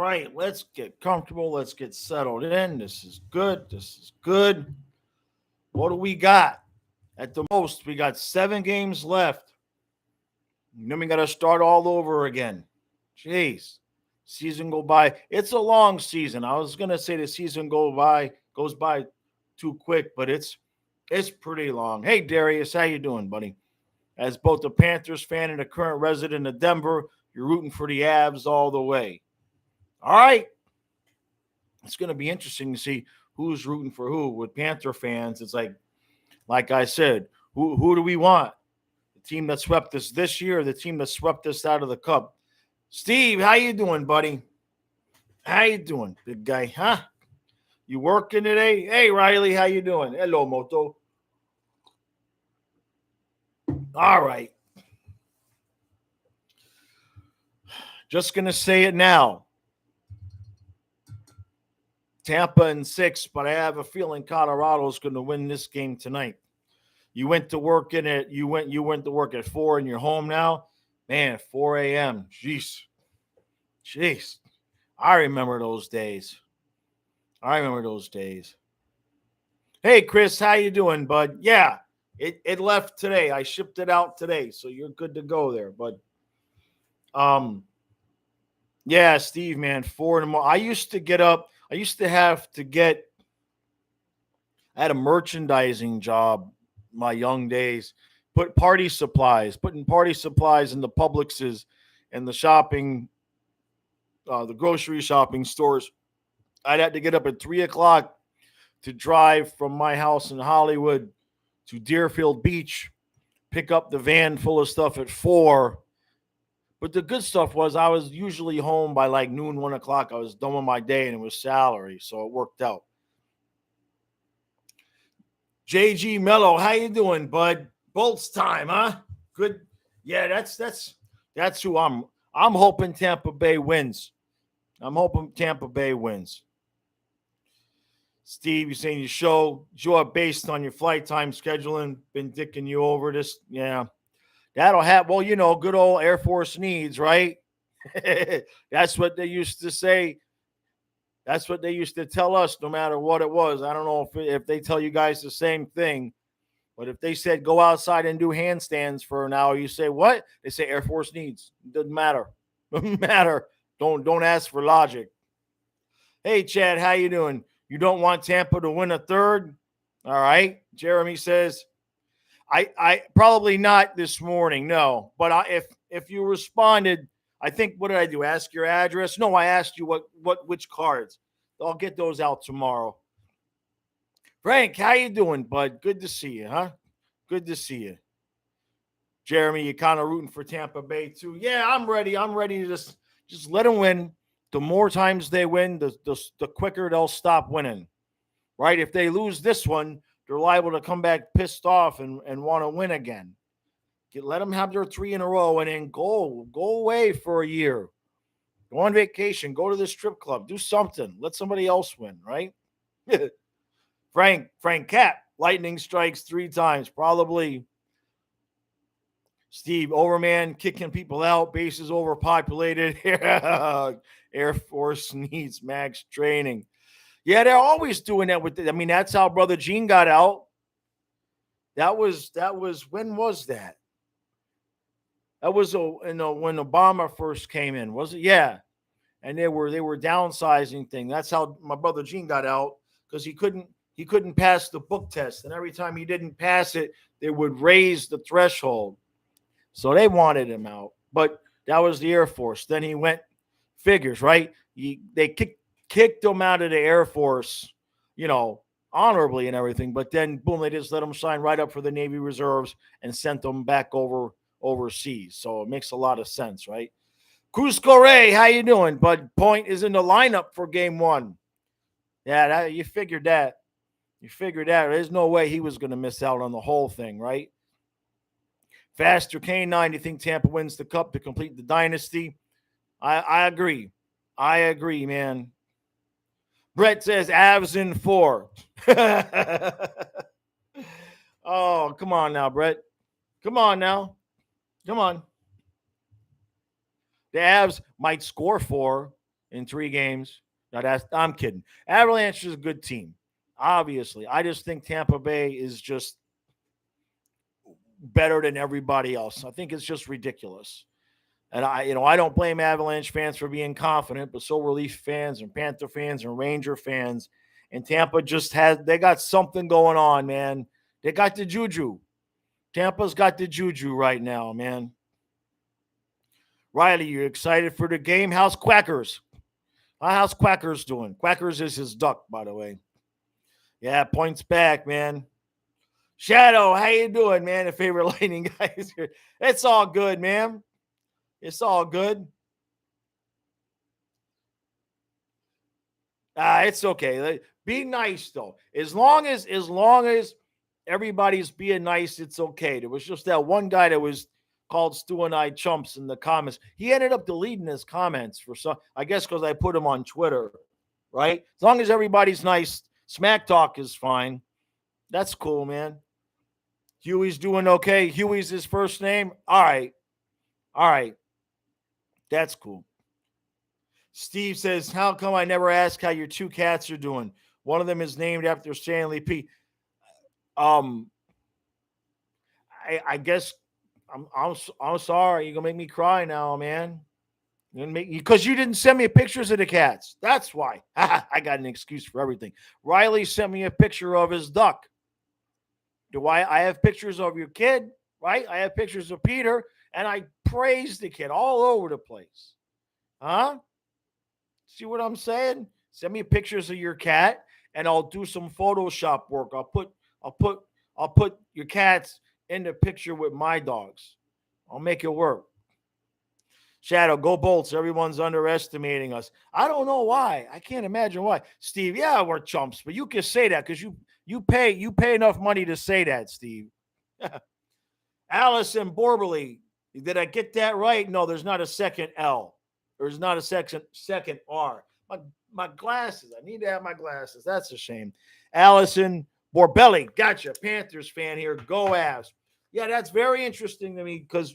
right, let's get comfortable. Let's get settled in. This is good. This is good. What do we got? At the most, we got 7 games left. And then we got to start all over again. Jeez. Season go by. It's a long season. I was gonna say the season goes by too quick, but it's pretty long. Hey Darius, how you doing, buddy? As both a Panthers fan and a current resident of Denver, you're rooting for the Avs all the way. All right. It's going to be interesting to see who's rooting for who. With Panther fans, it's like I said, who do we want? The team that swept us this year, or the team that swept us out of the cup? Steve, how you doing, buddy? How you doing, big guy? Huh? You working today? Hey, Riley, how you doing? Hello, Moto. All right. Just going to say it now. Tampa in 6, but I have a feeling Colorado's going to win this game tonight. You went to work in it. You went to work at 4 and you're home now. Man, 4 a.m. Jeez. I remember those days. Hey, Chris, how you doing, bud? Yeah, it left today. I shipped it out today, so you're good to go there. But yeah, Steve, man, 4 in the morning. I used to get up. I used to have to get. I had a merchandising job my young days. Putting party supplies in the Publixes and the shopping, the grocery shopping stores. I'd have to get up at 3:00 to drive from my house in Hollywood to Deerfield Beach, pick up the van full of stuff at 4. But the good stuff was I was usually home by like noon, 1:00. I was done with my day and it was salary, so it worked out. JG Mello, how you doing, bud? Bolts time, huh? Good. Yeah, that's who I'm hoping Tampa Bay wins. Steve, you're saying your show based on your flight time scheduling, been dicking you over this. Yeah. That'll happen. Well, good old Air Force needs, right? That's what they used to say. That's what they used to tell us no matter what it was. I don't know if they tell you guys the same thing, but if they said go outside and do handstands for an hour, you say what? They say Air Force needs. Doesn't matter. Doesn't matter. Don't ask for logic. Hey, Chad, how you doing? You don't want Tampa to win a third? All right. Jeremy says, I probably not this morning, no. But if you responded, I think, what did I do? Ask your address? No, I asked you which cards. I'll get those out tomorrow. Frank, how you doing, bud? Good to see you, huh? Good to see you. Jeremy, you kind of rooting for Tampa Bay too? Yeah, I'm ready. I'm ready to just let them win. The more times they win, the quicker they'll stop winning. Right? If they lose this one, they're liable to come back pissed off and want to win again. Let them have their 3 in a row and then go away for a year. Go on vacation. Go to the strip club. Do something. Let somebody else win, right? Frank Cap, lightning strikes 3 times. Probably. Steve, Overman kicking people out. Bases overpopulated. Air Force needs max training. Yeah, they're always doing that with it. I mean, that's how Brother Gene got out. That was when was that? That was when Obama first came in, was it? Yeah. And they were downsizing thing. That's how my brother Gene got out, because he couldn't pass the book test. And every time he didn't pass it, they would raise the threshold. So they wanted him out. But that was the Air Force. Then he went, figures, right? They kicked him out of the Air Force, honorably and everything. But then, boom, they just let him sign right up for the Navy Reserves and sent him back overseas. So it makes a lot of sense, right? Cruz Correa, how you doing? Bud Point is in the lineup for game 1. Yeah, you figured that. There's no way he was going to miss out on the whole thing, right? Faster K9, you think Tampa wins the cup to complete the dynasty? I agree. Man. Brett says Avs in 4. Oh, come on now, Brett. Come on. The Avs might score 4, in 3 games. Now I'm kidding. Avalanche is a good team, obviously. I just think Tampa Bay is just better than everybody else. I think it's just ridiculous. And I don't blame Avalanche fans for being confident, but so were Leaf fans and Panther fans and Ranger fans. And Tampa they got something going on, man. They got the juju. Tampa's got the juju right now, man. Riley, you excited for the game? How's Quackers? How's Quackers doing? Quackers is his duck, by the way. Yeah, points back, man. Shadow, how you doing, man? The favorite Lightning guys here. It's all good, man. It's all good. It's okay. Be nice though. As long as everybody's being nice, it's okay. There was just that one guy that was called Stu and I chumps in the comments. He ended up deleting his comments for some, I guess, because I put him on Twitter, right? As long as everybody's nice, smack talk is fine. That's cool, man. Huey's doing okay. Huey's his first name. All right. That's cool. Steve says, how come I never ask how your 2 cats are doing? One of them is named after Stanley P. I guess I'm sorry. You're gonna make me cry now, man. Because you didn't send me pictures of the cats. That's why. I got an excuse for everything. Riley sent me a picture of his duck. I have pictures of your kid, right? I have pictures of Peter, and I praised the kid all over the place. Huh? See what I'm saying? Send me pictures of your cat, and I'll do some Photoshop work. I'll put your cats in the picture with my dogs. I'll make it work. Shadow, go Bolts. Everyone's underestimating us. I don't know why. I can't imagine why. Steve, yeah, we're chumps, but you can say that because you pay enough money to say that, Steve. Allison Borberly, did I get that right? No, there's not a second L. There's not a second R. My glasses. I need to have my glasses. That's a shame. Allison Borbelli, gotcha. Panthers fan here. Go Avs. Yeah, that's very interesting to me because,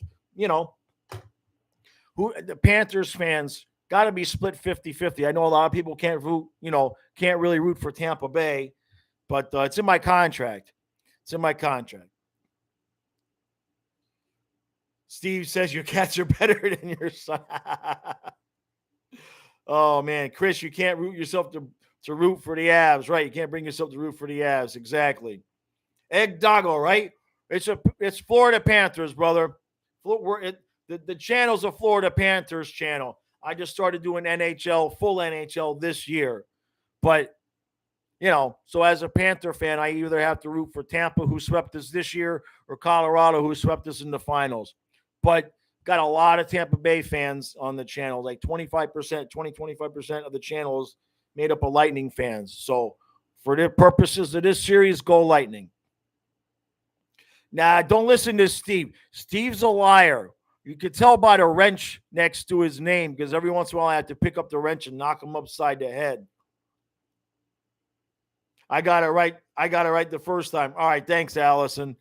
the Panthers fans got to be split 50-50. I know a lot of people can't really root for Tampa Bay, but it's in my contract. Steve says your cats are better than your son. Oh, man. Chris, you can't root yourself to root for the Avs, right? You can't bring yourself to root for the Avs. Exactly. Egg Doggo, right? It's Florida Panthers, brother. The channel's a Florida Panthers channel. I just started doing full NHL this year. But, so as a Panther fan, I either have to root for Tampa, who swept us this year, or Colorado, who swept us in the finals. But got a lot of Tampa Bay fans on the channel, like 25% of the channel is made up of Lightning fans. So for the purposes of this series, go Lightning. Nah, don't listen to Steve. Steve's a liar. You can tell by the wrench next to his name because every once in a while I have to pick up the wrench and knock him upside the head. I got it right the first time. All right, thanks, Allison.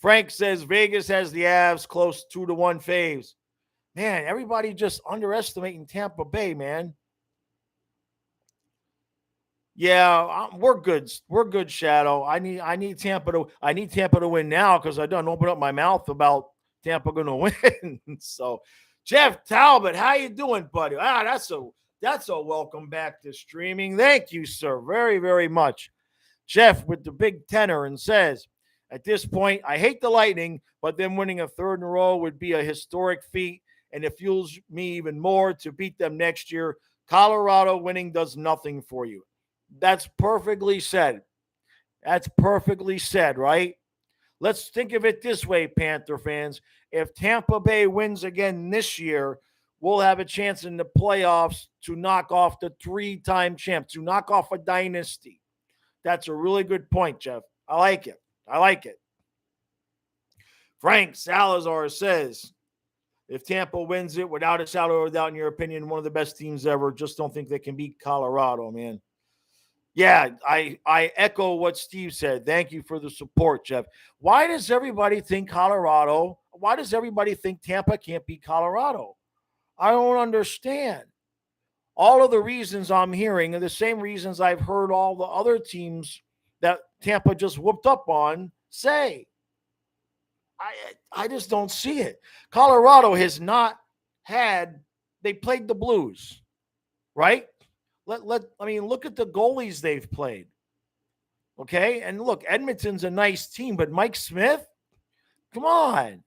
Frank says Vegas has the Avs close 2-1 faves. Man, everybody just underestimating Tampa Bay, man. Yeah, we're good. We're good, Shadow. I need Tampa to win now because I don't open up my mouth about Tampa going to win. So, Jeff Talbot, how you doing, buddy? That's a welcome back to streaming. Thank you, sir, very, very much. Jeff with the big tenor and says, at this point, I hate the Lightning, but them winning a third in a row would be a historic feat, and it fuels me even more to beat them next year. Colorado winning does nothing for you. That's perfectly said. Right? Let's think of it this way, Panther fans. If Tampa Bay wins again this year, we'll have a chance in the playoffs to knock off the 3-time champ, to knock off a dynasty. That's a really good point, Jeff. I like it. Frank Salazar says, if Tampa wins it, without a shadow of a doubt, in your opinion, one of the best teams ever, just don't think they can beat Colorado, man. Yeah, I echo what Steve said. Thank you for the support, Jeff. Why does everybody think Tampa can't beat Colorado? I don't understand. All of the reasons I'm hearing are the same reasons I've heard all the other teams that Tampa just whooped up on say. I just don't see it. Colorado has not had, they played the Blues, right? Look at the goalies they've played. Okay? And look, Edmonton's a nice team, but Mike Smith, come on.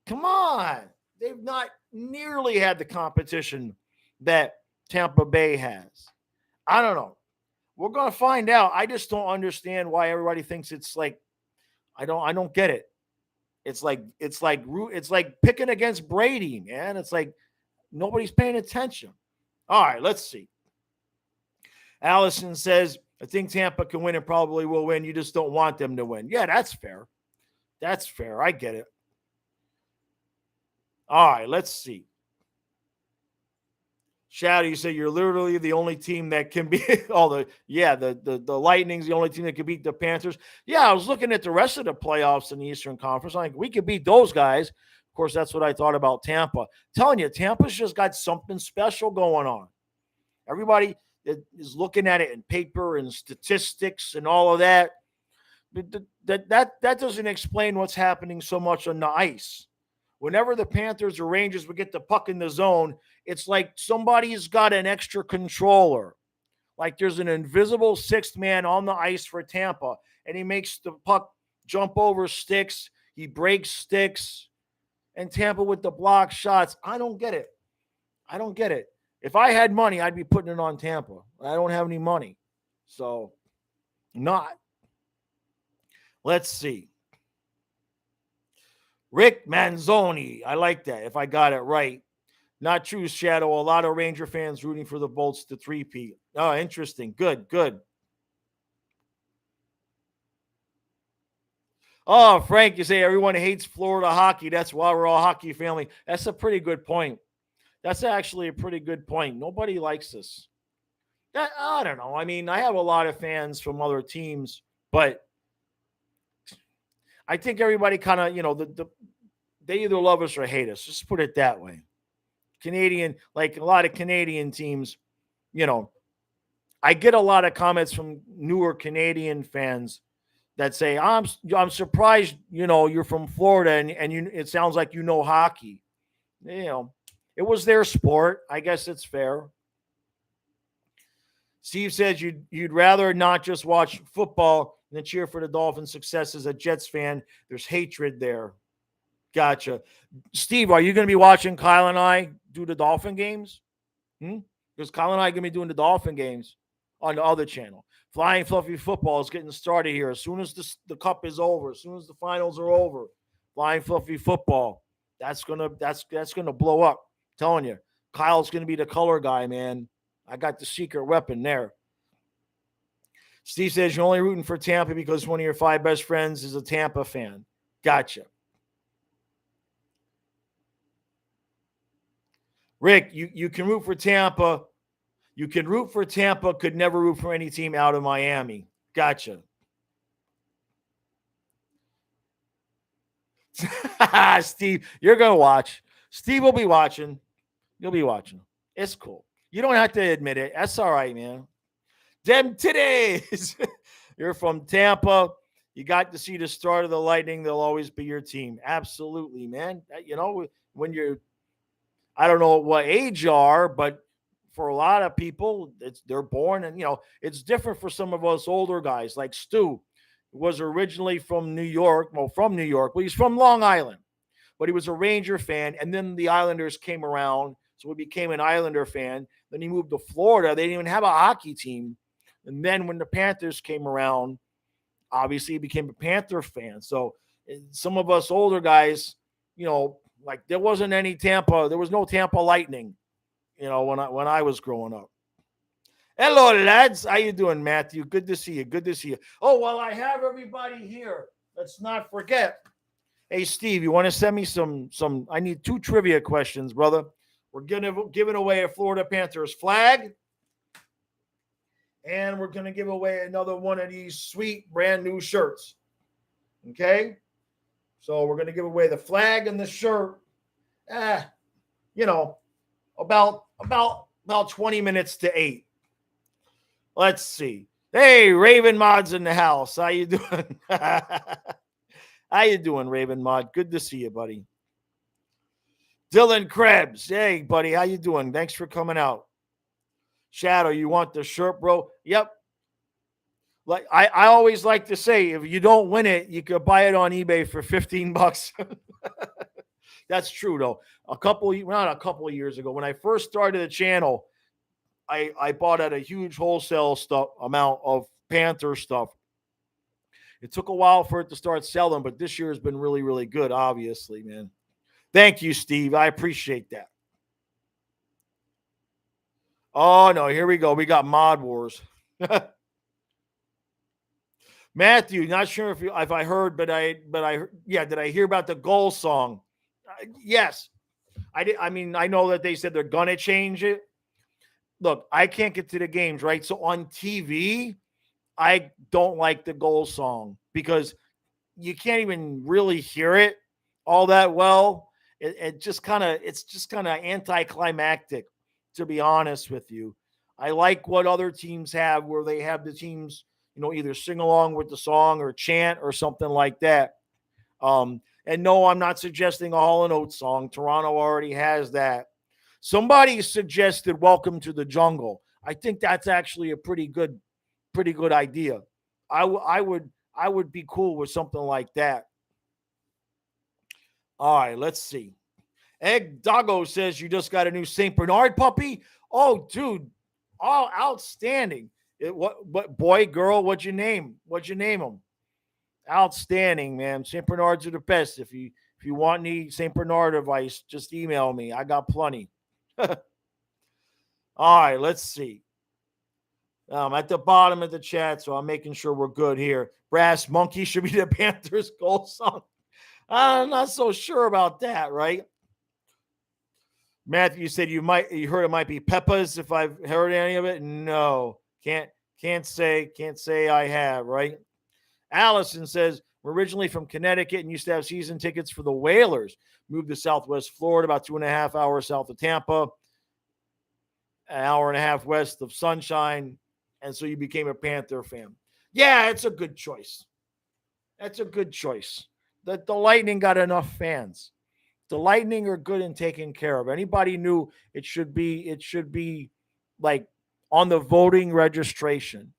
Come on. They've not nearly had the competition that Tampa Bay has. I don't know. We're going to find out. I just don't understand why everybody thinks it's like, I don't get it. It's like picking against Brady, man. It's like nobody's paying attention. All right, let's see. Allison says, I think Tampa can win and probably will win. You just don't want them to win. Yeah, that's fair. That's fair. I get it. All right, let's see. Shadow, you say you're literally the only team that can beat the Lightning's the only team that can beat the Panthers. Yeah, I was looking at the rest of the playoffs in the Eastern Conference. I'm like, we could beat those guys. Of course, that's what I thought about Tampa. Telling you, Tampa's just got something special going on. Everybody is looking at it in paper and statistics and all of that. That doesn't explain what's happening so much on the ice. Whenever the Panthers or Rangers would get the puck in the zone, it's like somebody's got an extra controller. Like there's an invisible sixth man on the ice for Tampa, and he makes the puck jump over sticks. He breaks sticks. And Tampa with the block shots. I don't get it. I don't get it. If I had money, I'd be putting it on Tampa. I don't have any money. So, not. Let's see. Rick Manzoni. I like that, if I got it right. Not true, Shadow. A lot of Ranger fans rooting for the Bolts to three-peat. Oh, interesting. Good. Oh, Frank, you say everyone hates Florida hockey. That's why we're all hockey family. That's a pretty good point. That's actually a pretty good point. Nobody likes us. I don't know. I mean, I have a lot of fans from other teams, but I think everybody kind of, they either love us or hate us. Just put it that way. Canadian, like a lot of Canadian teams, I get a lot of comments from newer Canadian fans that say, I'm surprised, you're from Florida and it sounds like you know hockey. It was their sport. I guess it's fair. Steve says you'd rather not just watch football than cheer for the Dolphins' success as a Jets fan. There's hatred there. Gotcha. Steve, are you going to be watching Kyle and I do the Dolphin games? Because Kyle and I are going to be doing the Dolphin games on the other channel. Flying Fluffy Football is getting started here. As soon as the cup is over, as soon as the finals are over, Flying Fluffy Football, that's gonna blow up. I'm telling you, Kyle's gonna be the color guy, man. I got the secret weapon there. Steve says you're only rooting for Tampa because one of your 5 best friends is a Tampa fan. Gotcha. Rick, you can root for Tampa. You can root for Tampa, could never root for any team out of Miami. Gotcha. Steve, you're going to watch. Steve will be watching. You'll be watching. It's cool. You don't have to admit it. That's all right, man. Dem today's. You're from Tampa. You got to see the start of the Lightning. They'll always be your team. Absolutely, man. When you're, I don't know what age you are, but for a lot of people, they're born and, it's different for some of us older guys like Stu was originally from New York. Well, from New York, but he's from Long Island, but he was a Ranger fan. And then the Islanders came around. So he became an Islander fan. Then he moved to Florida. They didn't even have a hockey team. And then when the Panthers came around, obviously he became a Panther fan. So some of us older guys, like there wasn't there was no Tampa Lightning, when I was growing up. Hello, lads. How you doing, Matthew? Good to see you. Oh, well, I have everybody here. Let's not forget. Hey, Steve, you want to send me some I need 2 trivia questions, brother. We're giving away a Florida Panthers flag. And we're going to give away another one of these sweet brand new shirts. Okay? So we're going to give away the flag and the shirt. About About 20 minutes to 8. Let's see. Hey, Raven Mod's in the house. How you doing? How you doing, Raven Mod? Good to see you, buddy. Dylan Krebs. Hey, buddy. How you doing? Thanks for coming out. Shadow, you want the shirt, bro? Yep. Like I always like to say, if you don't win it, you could buy it on eBay for $15. That's true, though. Not a couple of years ago, when I first started the channel, I bought at a huge wholesale amount of Panther stuff. It took a while for it to start selling, but this year has been really, really good, obviously, man. Thank you, Steve. I appreciate that. Oh, no, here we go. We got Mod Wars. Matthew, not sure if I heard, but I did I hear about the goal song? Yes. I did. I mean, I know that they said they're going to change it. Look, I can't get to the games, right? So on TV, I don't like the goal song because you can't even really hear it all that well. It's just kind of anticlimactic, to be honest with you. I like what other teams have, where they have the teams, either sing along with the song or chant or something like that. And no, I'm not suggesting a Hall & Oates song. Toronto already has that. Somebody suggested "Welcome to the Jungle." I think that's actually a pretty good idea. I would be cool with something like that. All right, let's see. Egg Doggo says you just got a new St. Bernard puppy. Oh, dude, oh, outstanding. What boy, girl? What'd you name them? Outstanding, man. St. Bernards are the best. If you want any St. Bernard advice, just email me. I got plenty. All right, let's see. I'm at the bottom of the chat, so I'm making sure we're good here. Brass Monkey should be the Panthers goal song. I'm not so sure about that, right? Matthew, you said you heard it might be Peppa's. If I've heard any of it, no, can't say I have, right? Allison says, we're originally from Connecticut and used to have season tickets for the Whalers. Moved to Southwest Florida, about 2.5 hours south of Tampa, an hour and a half west of Sunshine. And so you became a Panther fan. Yeah, it's a good choice. That's a good choice. The Lightning got enough fans. The Lightning are good and taken care of. Anybody knew it should be like on the voting registration.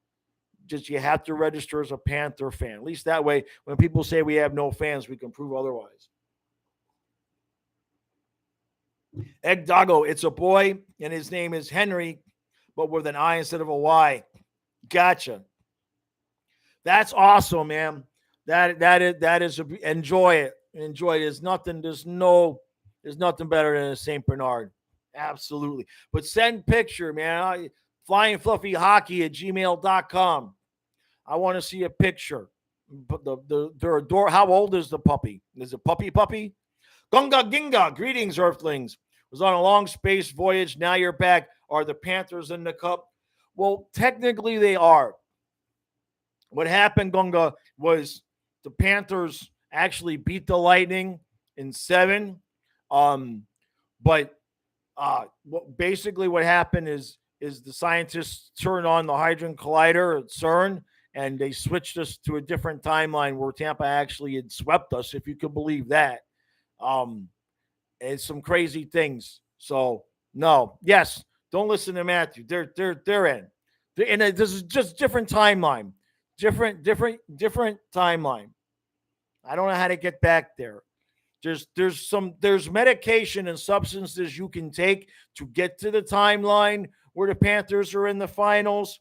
Just you have to register as a Panther fan. At least that way, when people say we have no fans, we can prove otherwise. Egg Doggo, it's a boy, and his name is Henry, but with an I instead of a Y. Gotcha. That's awesome, man. That is enjoy it. Enjoy it. There's nothing better than a St. Bernard. Absolutely. But send picture, man. flyingfluffyhockey@gmail.com. I want to see a picture. But they're adorable. How old is the puppy? Is it puppy? Gunga Ginga. Greetings, Earthlings. Was on a long space voyage. Now you're back. Are the Panthers in the cup? Well, technically they are. What happened, Gunga, was the Panthers actually beat the Lightning in 7. But basically what happened is the scientists turned on the Hadron Collider at CERN, and they switched us to a different timeline where Tampa actually had swept us, if you could believe that. And some crazy things. So, no. Yes, don't listen to Matthew. They're in. And this is just different timeline. Different timeline. I don't know how to get back there. There's medication and substances you can take to get to the timeline where the Panthers are in the finals,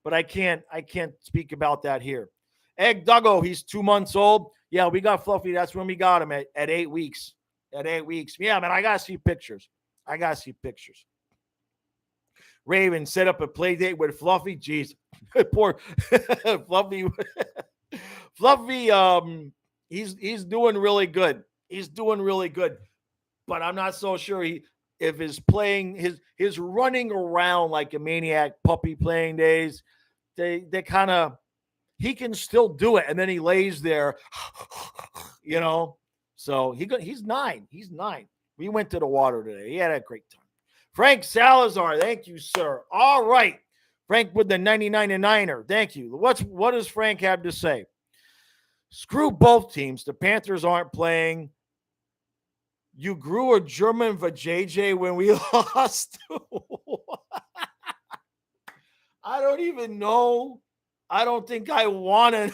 but I can't speak about that here. Egg Duggo, he's 2 months old. Yeah, we got Fluffy. That's when we got him at 8 weeks. At 8 weeks. Yeah, man, I gotta see pictures. Raven set up a play date with Fluffy. Jeez, poor Fluffy. Fluffy, he's doing really good. But I'm not so sure if his playing his running around like a maniac puppy playing days, they kind of, he can still do it, and then he lays there, So he's 9. We went to the water today. He had a great time. Frank Salazar, thank you, sir. All right. Frank with the 99er. Thank you. What does Frank have to say? Screw both teams. The Panthers aren't playing. You grew a German vajayjay when we lost. I don't even know. I don't think I want to.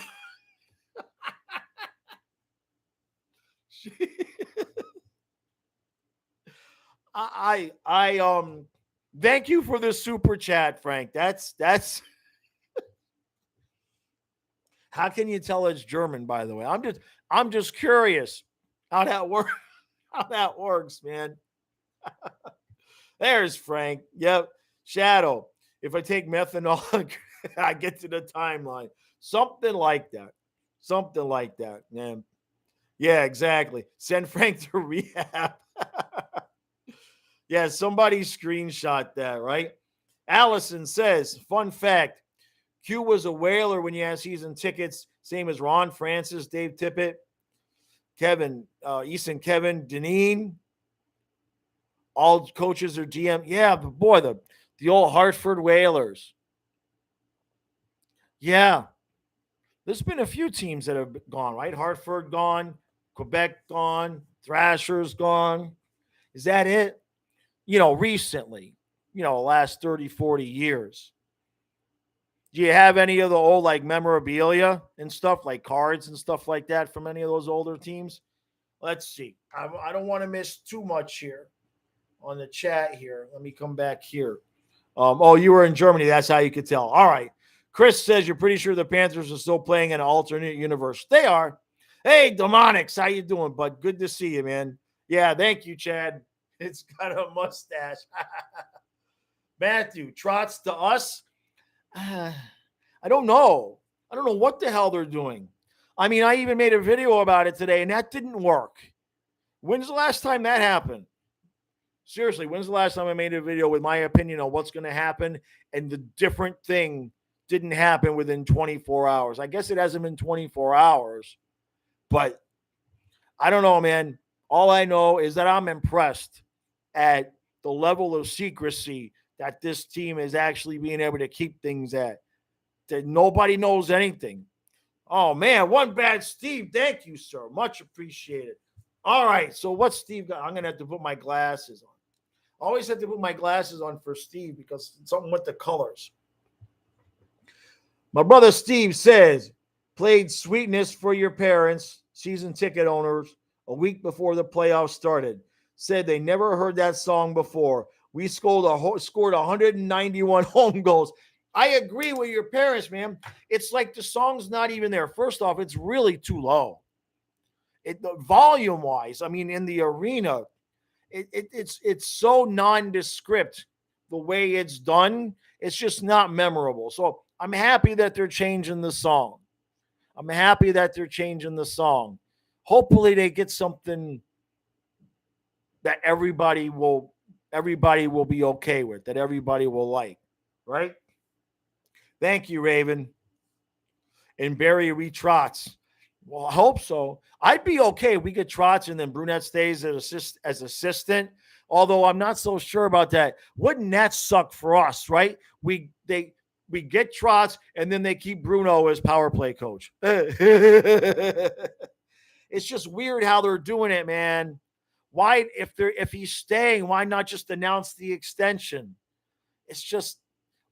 I thank you for the super chat, Frank. That's how can you tell it's German, by the way? I'm just curious how that works. How that works, man. There's Frank. Yep. Shadow. If I take methanol, I get to the timeline. Something like that. Something like that, man. Yeah, exactly. Send Frank to rehab. Yeah, somebody screenshot that, right? Allison says, fun fact, Q was a whaler when you had season tickets, same as Ron Francis, Dave Tippett, Kevin, Easton Kevin, Deneen. All coaches are GM. Yeah, but boy, the old Hartford Whalers. Yeah. There's been a few teams that have gone, right? Hartford gone, Quebec gone, Thrashers gone. Is that it? Recently, last 30, 40 years. Do you have any of the old like memorabilia and stuff like cards and stuff like that from any of those older teams? Let's see. I don't want to miss too much here on the chat here. Let me come back here. Oh, you were in Germany. That's how you could tell. All right. Chris says you're pretty sure the Panthers are still playing in an alternate universe. They are. Hey, Demonics, how you doing, bud? Good to see you, man. Yeah, thank you, Chad. It's got a mustache. Matthew, trots to us? I don't know. I don't know what the hell they're doing. I mean, I even made a video about it today, and that didn't work. When's the last time that happened? Seriously, when's the last time I made a video with my opinion on what's going to happen and the different thing didn't happen within 24 hours? I guess it hasn't been 24 hours, but I don't know, man. All I know is that I'm impressed at the level of secrecy that this team is actually being able to keep things at. That nobody knows anything. Oh, man, one bad Steve. Thank you, sir. Much appreciated. All right, so what's Steve got? I'm going to have to put my glasses on. I always have to put my glasses on for Steve because it's something with the colors. My brother Steve says, played Sweetness for your parents, season ticket owners, a week before the playoffs started. Said they never heard that song before. We scored 191 home goals. I agree with your parents, man. It's like the song's not even there. First off, it's really too low. Volume-wise, I mean, in the arena, it's so nondescript the way it's done. It's just not memorable. So I'm happy that they're changing the song. Hopefully they get something that everybody will be okay with, that everybody will like, right? Thank you, Raven. And Barry retrots. Well, I hope so. I'd be okay if we get Trotz and then Brunette stays as assistant. Although I'm not so sure about that. Wouldn't that suck for us, right? We get Trotz and then they keep Bruno as power play coach. It's just weird how they're doing it, man. Why, if he's staying, why not just announce the extension? It's just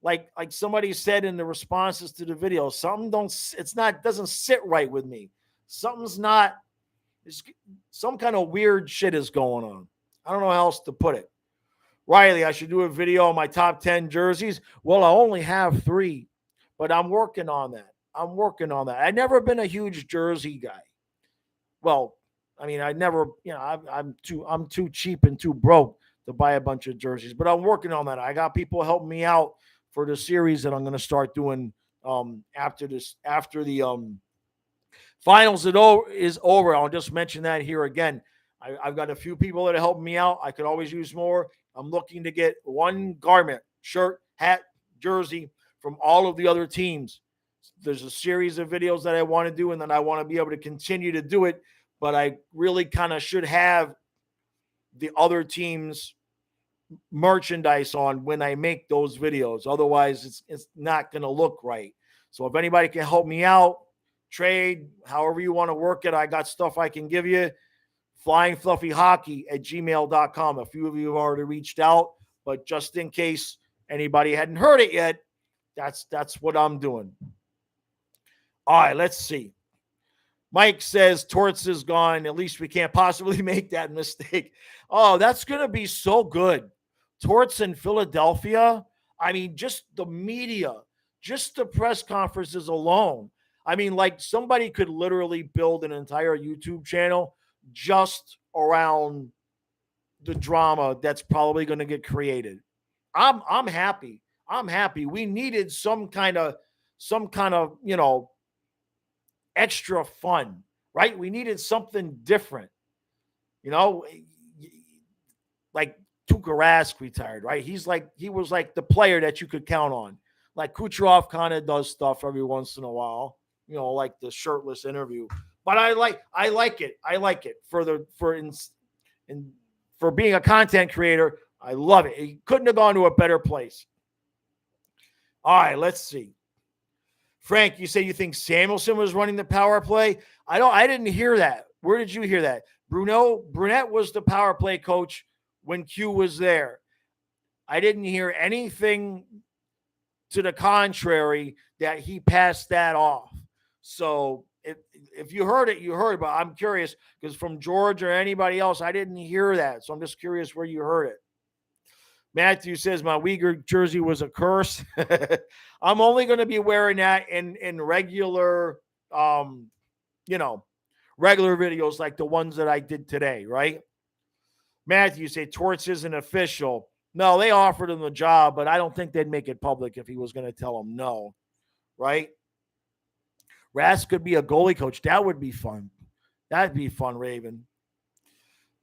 like somebody said in the responses to the video, something doesn't sit right with me. Something's not, some kind of weird shit is going on. I don't know how else to put it. Riley, I should do a video on my top 10 jerseys. Well, I only have 3, but I'm working on that. I've never been a huge jersey guy. Well, I mean, I never, I'm too cheap and too broke to buy a bunch of jerseys, but I'm working on that. I got people helping me out for the series that I'm going to start doing after the finals is over. I'll just mention that here again. I've got a few people that are helping me out. I could always use more. I'm looking to get one garment, shirt, hat, jersey from all of the other teams. There's a series of videos that I want to do, and then I want to be able to continue to do it. But I really kind of should have the other teams merchandise on when I make those videos. Otherwise, it's not going to look right. So if anybody can help me out, trade, however you want to work it, I got stuff I can give you. flyingfluffyhockey@gmail.com. A few of you have already reached out, but just in case anybody hadn't heard it yet, that's what I'm doing. All right, let's see. Mike says Torts is gone. At least we can't possibly make that mistake. Oh, that's going to be so good. Torts in Philadelphia. I mean, just the media, just the press conferences alone. I mean, like somebody could literally build an entire YouTube channel just around the drama that's probably going to get created. I'm happy. I'm happy. We needed some kind of, extra fun, right? We needed something different, like Tuukka Rask retired, right? He was like the player that you could count on. Like Kucherov kind of does stuff every once in a while, like the shirtless interview. But I like it. I like it for being a content creator. I love it. He couldn't have gone to a better place. All right, let's see. Frank, you say you think Samuelson was running the power play? I didn't hear that. Where did you hear that? Brunette was the power play coach when Q was there. I didn't hear anything to the contrary that he passed that off. So if you heard it, you heard it. But I'm curious because from George or anybody else, I didn't hear that. So I'm just curious where you heard it. Matthew says my Uyghur jersey was a curse. I'm only going to be wearing that in regular, regular videos like the ones that I did today, right? Matthew say Torts isn't official. No, they offered him the job, but I don't think they'd make it public if he was going to tell him no, right? Rask could be a goalie coach. That would be fun. That'd be fun, Raven.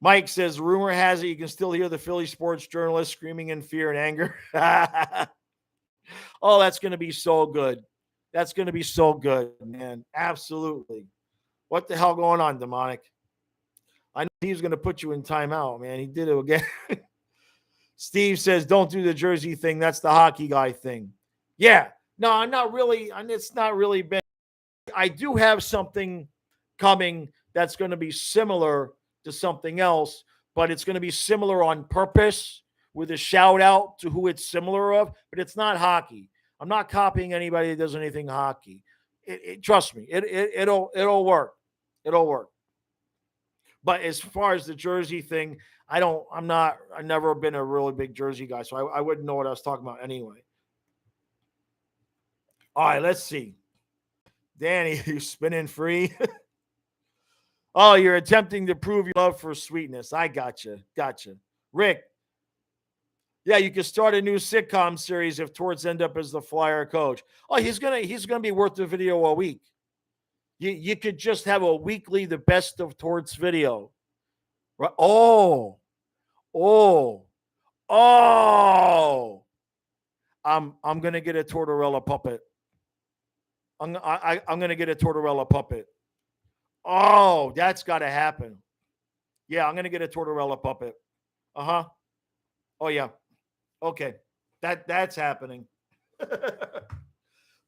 Mike says, rumor has it you can still hear the Philly sports journalists screaming in fear and anger. Oh, that's going to be so good. That's going to be so good, man. Absolutely. What the hell going on, Demonic? I know he was going to put you in timeout, man. He did it again. Steve says, don't do the jersey thing. That's the hockey guy thing. Yeah. No, I'm not really. It's not really been. I do have something coming that's going to be similar to something else, but it's going to be similar on purpose with a shout out to who it's similar of, but it's not hockey. I'm not copying anybody that does anything hockey. Trust me, it'll work. It'll work. But as far as the jersey thing, I've never been a really big jersey guy, so I wouldn't know what I was talking about anyway. All right, let's see. Danny, you spinning free? Oh, you're attempting to prove your love for sweetness. I gotcha. Rick, yeah, you could start a new sitcom series if Torts end up as the Flyer coach. Oh, he's gonna be worth the video a week. You could just have a weekly the best of Torts video. Right? Oh. I'm gonna get a Tortorella puppet. I'm gonna get a Tortorella puppet. Oh, that's got to happen. Yeah, I'm going to get a Tortorella puppet. Uh-huh. Oh, yeah. Okay. That's happening. Bubba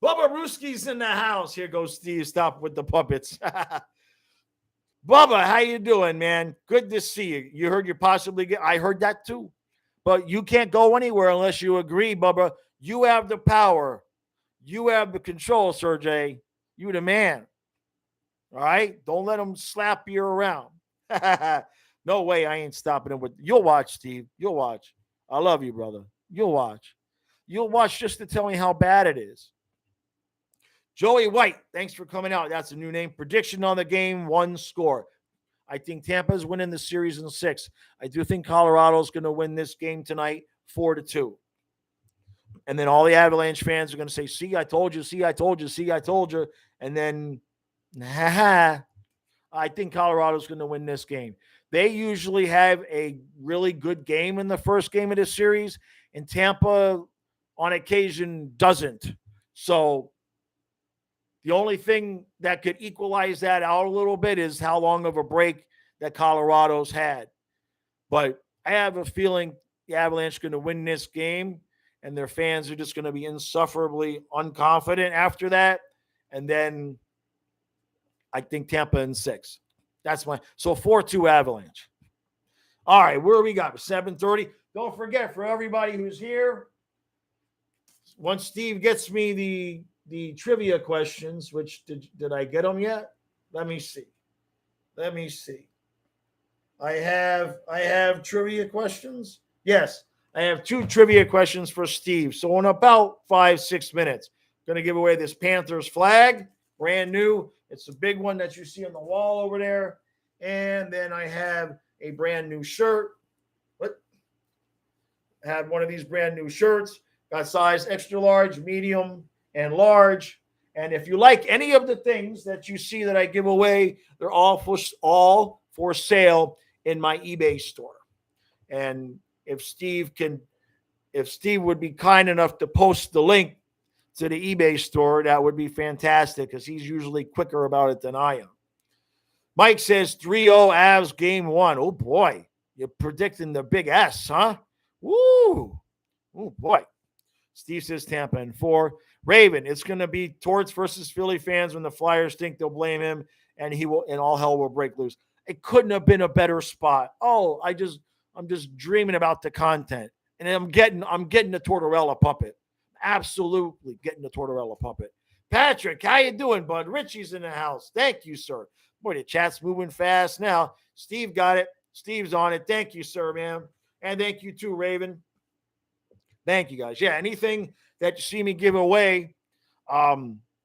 Brewski's in the house. Here goes Steve. Stop with the puppets. Bubba, how you doing, man? Good to see you. You heard you possibly get... I heard that too. But you can't go anywhere unless you agree, Bubba. You have the power. You have the control, Sergey. You the man. All right? Don't let them slap you around. No way I ain't stopping him with... You'll watch, Steve. You'll watch. I love you, brother. You'll watch. You'll watch just to tell me how bad it is. Joey White, thanks for coming out. That's a new name. Prediction on the game, 1 score. I think Tampa's winning the series in 6. I do think Colorado's going to win this game tonight, 4-2. And then all the Avalanche fans are going to say, see, I told you, see, I told you, see, I told you. And then... I think Colorado's going to win this game. They usually have a really good game in the first game of the series, and Tampa on occasion doesn't. So the only thing that could equalize that out a little bit is how long of a break that Colorado's had. But I have a feeling the Avalanche going to win this game, and their fans are just going to be insufferably unconfident after that. And then I think Tampa in 6. That's my so 4-2 Avalanche. All right, where we got 7:30. Don't forget, for everybody who's here, once Steve gets me the trivia questions, which did I get them yet? Let me see. I have trivia questions. Yes, I have 2 trivia questions for Steve. So in about 5-6 minutes, I'm going to give away this Panthers flag, brand new. It's a big one that you see on the wall over there. And then I have a brand new shirt. I had one of these brand new shirts. Got size extra large, medium, and large. And if you like any of the things that you see that I give away, they're all for sale in my eBay store. And if Steve would be kind enough to post the link to the eBay store, that would be fantastic because he's usually quicker about it than I am. Mike says 3-0 Avs game 1. Oh boy, you're predicting the big S, huh? Woo! Oh boy. Steve says Tampa in 4. Raven, it's going to be Torts versus Philly fans. When the Flyers think they'll blame him, and all hell will break loose. It couldn't have been a better spot. Oh, I'm just dreaming about the content, and I'm getting the Tortorella puppet. Absolutely getting the Tortorella puppet. Patrick, how you doing, bud? Richie's in the house. Thank you, sir. Boy, the chat's moving fast now. Steve got it. Steve's on it. Thank you, sir, man. And thank you too, Raven. Thank you, guys. Yeah, anything that you see me give away,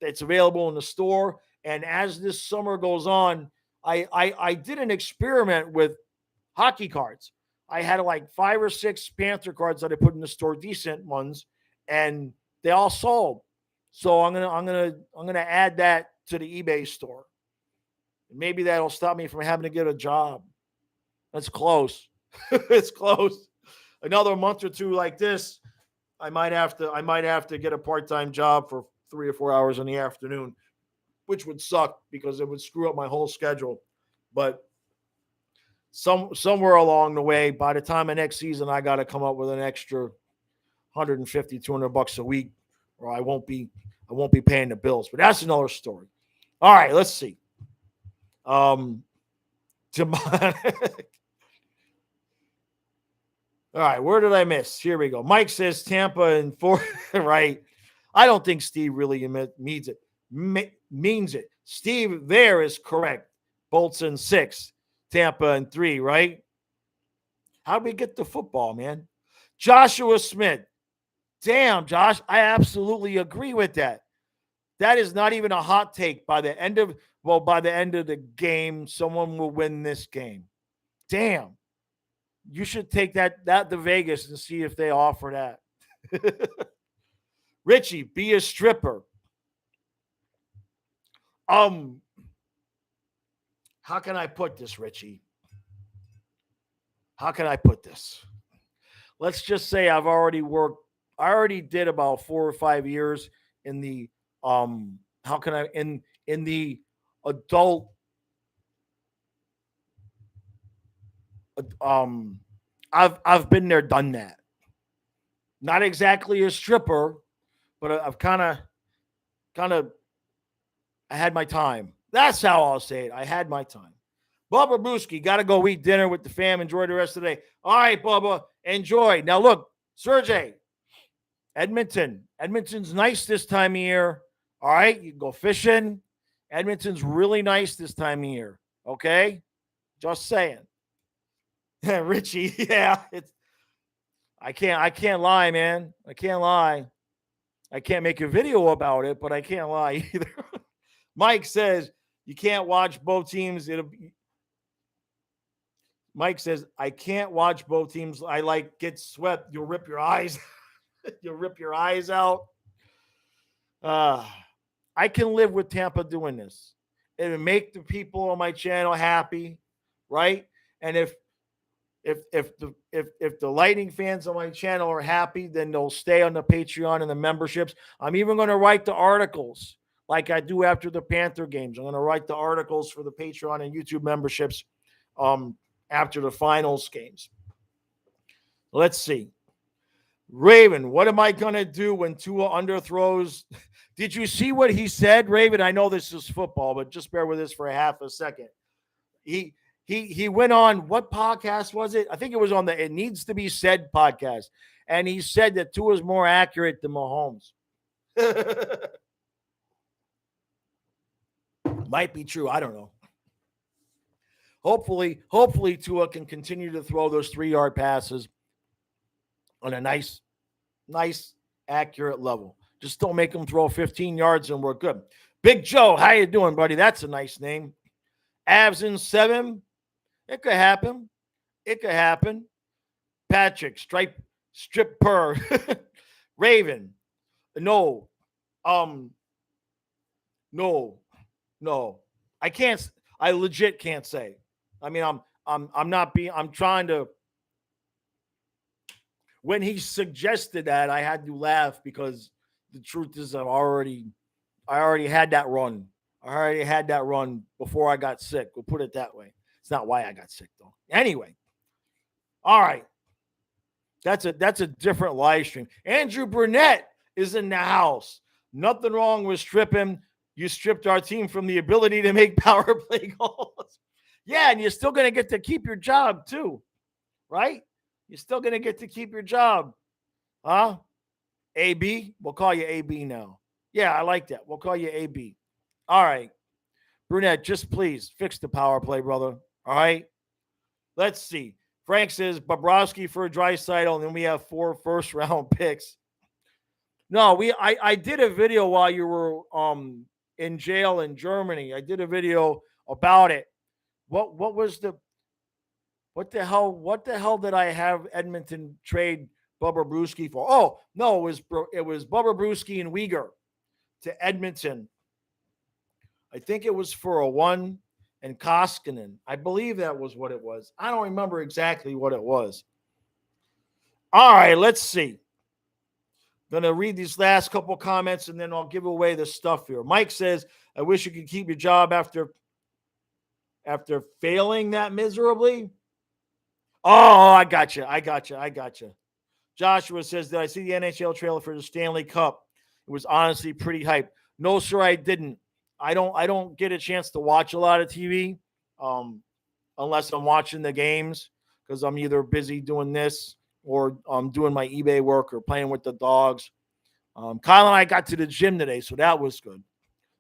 it's available in the store. And as this summer goes on, I did an experiment with hockey cards. I had like 5 or 6 Panther cards that I put in the store, decent ones, and they all sold. So I'm gonna add that to the eBay store. Maybe that'll stop me from having to get a job. That's close. It's close. Another month or 2 like this, I might have to get a part-time job for 3 or 4 hours in the afternoon, which would suck because it would screw up my whole schedule. But somewhere along the way, by the time of next season, I got to come up with an extra $150, $200 a week, or I won't be paying the bills. But that's another story. All right, let's see. All right, where did I miss? Here we go. Mike says Tampa in 4, right? I don't think Steve really means it. Steve there is correct. Bolts in 6, Tampa in 3, right? How'd we get to football, man? Joshua Smith. Damn, Josh, I absolutely agree with that. That is not even a hot take. By the end of the game, someone will win this game. Damn. You should take that to Vegas and see if they offer that. Richie, be a stripper. How can I put this, Richie? How can I put this? Let's just say I already did about 4 or 5 years in the in the adult I've been there, done that. Not exactly a stripper, but I've kind of I had my time. That's how I'll say it. I had my time. Bubba Brewski, got to go eat dinner with the fam. Enjoy the rest of the day. All right, Bubba, enjoy. Now look, Sergey, Edmonton's nice this time of year. All right, you can go fishing. Edmonton's really nice this time of year. Okay, just saying. Richie, yeah, I can't lie, man. I can't lie. I can't make a video about it, but I can't lie either. Mike says you can't watch both teams. Mike says I can't watch both teams. I get swept. You'll rip your eyes. You'll rip your eyes out. I can live with Tampa doing this. It'll make the people on my channel happy, right? And if the Lightning fans on my channel are happy, then they'll stay on the Patreon and the memberships. I'm even going to write the articles like I do after the Panther games. I'm going to write the articles for the Patreon and YouTube memberships after the finals games. Let's see. Raven, what am I going to do when Tua underthrows? Did you see what he said, Raven? I know this is football, but just bear with us for a half a second. He went on, what podcast was it? I think it was on the It Needs to Be Said podcast. And he said that Tua is more accurate than Mahomes. Might be true. I don't know. Hopefully Tua can continue to throw those 3-yard passes on a nice, accurate level. Just don't make him throw 15 yards and we're good. Big Joe, how you doing, buddy? That's a nice name. Avs in 7. It could happen. Patrick, strip per. Raven. No. No. I legit can't say. I mean, I'm trying to. When he suggested that, I had to laugh because the truth is I already had that run. I already had that run before I got sick. We'll put it that way. It's not why I got sick, though. Anyway. All right. That's a different live stream. Andrew Burnett is in the house. Nothing wrong with stripping. You stripped our team from the ability to make power play goals. Yeah, and you're still going to get to keep your job, too. Right? You're still going to get to keep your job. Huh? AB? We'll call you AB now. Yeah, I like that. We'll call you AB. All right. Brunette, just please fix the power play, brother. All right? Let's see. Frank says Bobrovsky for a Draisaitl, and then we have 4 first-round picks. No, I did a video while you were in jail in Germany. I did a video about it. What the hell did I have Edmonton trade Bubba Brewski for? Oh, no, it was Bubba Brewski and Uyghur to Edmonton. I think it was for a 1 and Koskinen. I believe that was what it was. I don't remember exactly what it was. All right, let's see. Going to read these last couple comments, and then I'll give away the stuff here. Mike says, I wish you could keep your job after failing that miserably. Oh, I got you. Joshua says, did I see the NHL trailer for the Stanley Cup? It was honestly pretty hype. No, sir, I didn't. I don't get a chance to watch a lot of TV unless I'm watching the games because I'm either busy doing this or doing my eBay work or playing with the dogs. Kyle and I got to the gym today, so that was good.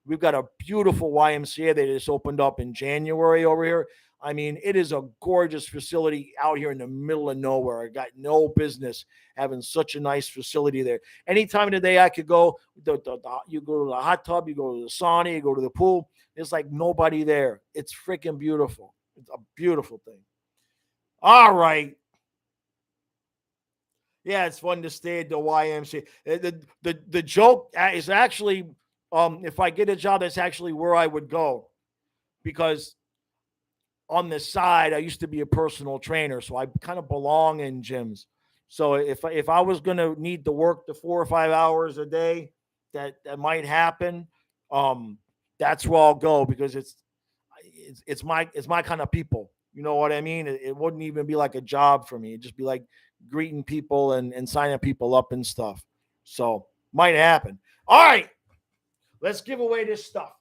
We've got a beautiful YMCA that just opened up in January over here. I mean, it is a gorgeous facility out here in the middle of nowhere. I got no business having such a nice facility there. Any time of the day I could go, you go to the hot tub, you go to the sauna, you go to the pool. There's like nobody there. It's freaking beautiful. It's a beautiful thing. All right. Yeah, it's fun to stay at the YMCA. The joke is actually, if I get a job, that's actually where I would go because on the side, I used to be a personal trainer, so I kind of belong in gyms. So if I was going to need to work the 4 or 5 hours a day, that might happen. That's where I'll go because it's my kind of people. You know what I mean? It wouldn't even be like a job for me. It'd just be like greeting people and signing people up and stuff. So might happen. All right, let's give away this stuff.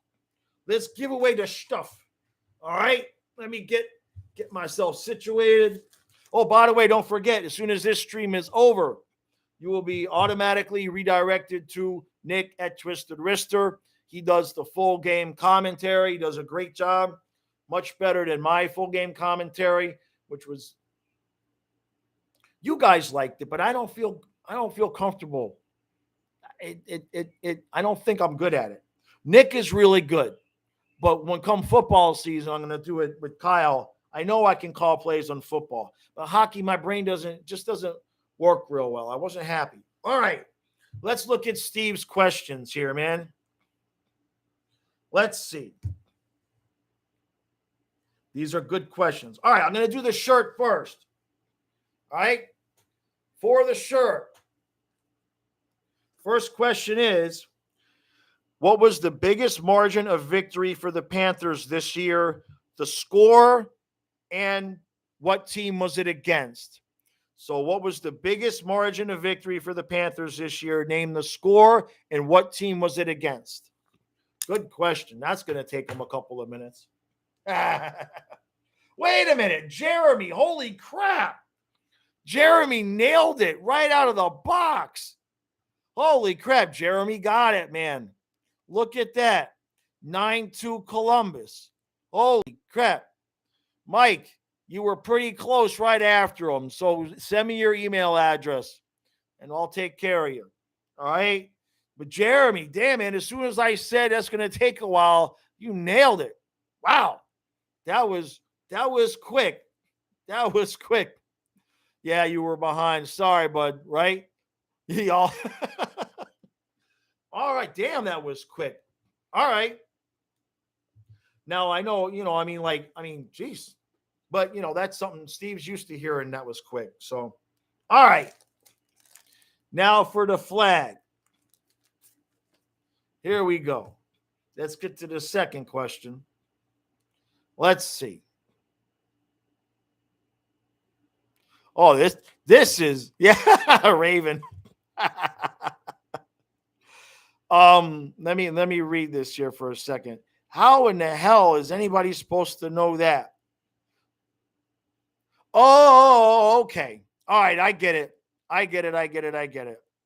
Let's give away the stuff. All right. Let me get myself situated. Oh, by the way, don't forget, as soon as this stream is over, you will be automatically redirected to Nick at Twisted Wrister. He does the full game commentary. He does a great job, much better than my full game commentary, which was you guys liked it, but I don't feel comfortable. I don't think I'm good at it. Nick is really good. But when come football season, I'm going to do it with Kyle. I know I can call plays on football. But hockey, my brain doesn't work real well. I wasn't happy. All right. Let's look at Steve's questions here, man. Let's see. These are good questions. All right. I'm going to do the shirt first. All right. For the shirt. First question is, what was the biggest margin of victory for the Panthers this year? The score and what team was it against? So what was the biggest margin of victory for the Panthers this year? Name the score, and what team was it against? Good question. That's going to take them a couple of minutes. Wait a minute. Jeremy, holy crap. Jeremy nailed it right out of the box. Holy crap. Jeremy got it, man. Look at that. 9-2 Columbus. Holy crap. Mike, you were pretty close right after him. So send me your email address and I'll take care of you. All right. But Jeremy, damn, man, as soon as I said that's going to take a while, you nailed it. Wow. That was quick. That was quick. Yeah, you were behind. Sorry, bud, right? Y'all. All right. Damn, that was quick. All right. Now I know, geez. But, that's something Steve's used to hearing that was quick. So, all right. Now for the flag. Here we go. Let's get to the second question. Let's see. Oh, this is, yeah, Raven. Let me read this here for a second. How in the hell is anybody supposed to know that? Oh, okay. All right, I get it.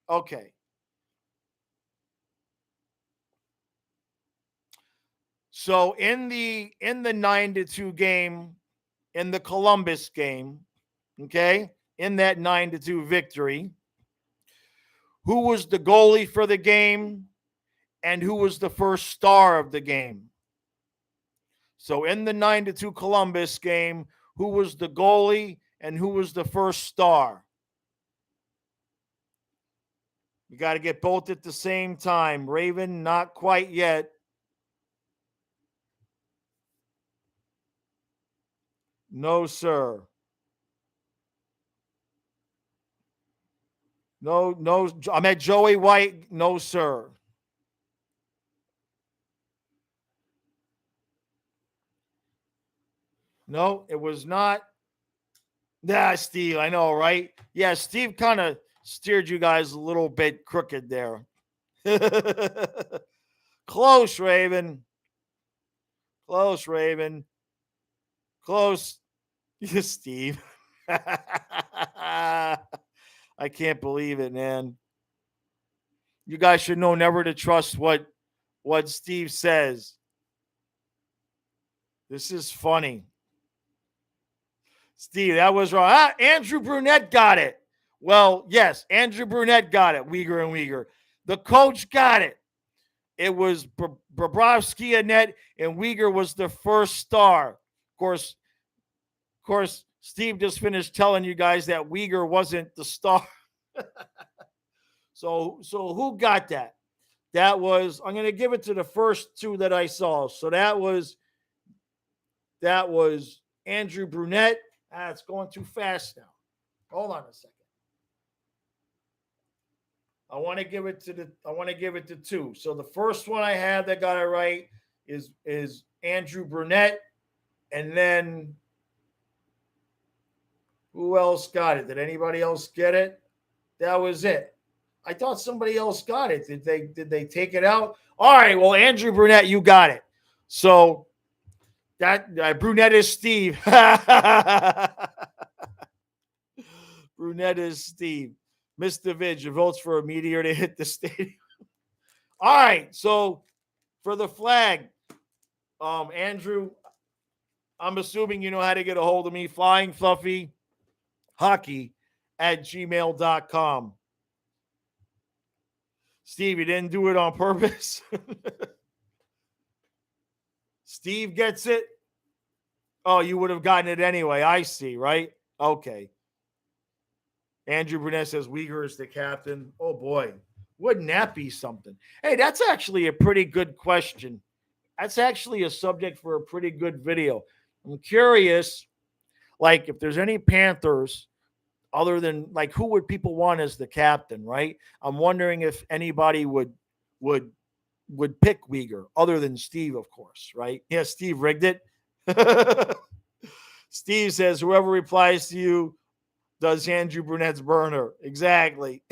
Okay. So in the 9-2 game, in the Columbus game, okay, in that 9-2 victory, who was the goalie for the game and who was the first star of the game? So in the 9-2 Columbus game, who was the goalie and who was the first star? You got to get both at the same time. Raven, not quite yet. No, sir. No. I'm at Joey White. No, sir. No, it was not. Steve, I know, right? Yeah, Steve kind of steered you guys a little bit crooked there. Close, Raven. Close, Raven. Close. Steve. I can't believe it, man. You guys should know never to trust what Steve says. This is funny. Steve, that was wrong. Andrew Brunette got it. Well, yes, Andrew Brunette got it. Uyghur and Uyghur. The coach got it. It was Bobrovsky and net, and Uyghur was the first star. Of course, Steve just finished telling you guys that Uyghur wasn't the star. So who got that? That was, I'm going to give it to the first two that I saw. So that was Andrew Brunette. It's going too fast now. Hold on a second. I want to give it to two. So the first one I had that got it right is Andrew Brunette. And then who else got it? Did anybody else get it? That was it. I thought somebody else got it. Did they take it out? All right. Well, Andrew Brunette, you got it. So that Brunette is Steve. Brunette is Steve. Mr. Vidge votes for a meteor to hit the stadium. All right. So for the flag, Andrew, I'm assuming you know how to get a hold of me. FlyingFluffyHockey@gmail.com. Steve, you didn't do it on purpose. Steve gets it. Oh, you would have gotten it anyway. I see, right? Okay. Andrew Brunette says Uyghur is the captain. Oh, boy. Wouldn't that be something? Hey, that's actually a pretty good question. That's actually a subject for a pretty good video. I'm curious, like, if there's any Panthers other than, like, who would people want as the captain, right? I'm wondering if anybody would pick Uyghur other than Steve, of course, right? Yeah, Steve rigged it. Steve says, whoever replies to you Does Andrew Brunette's burner. Exactly.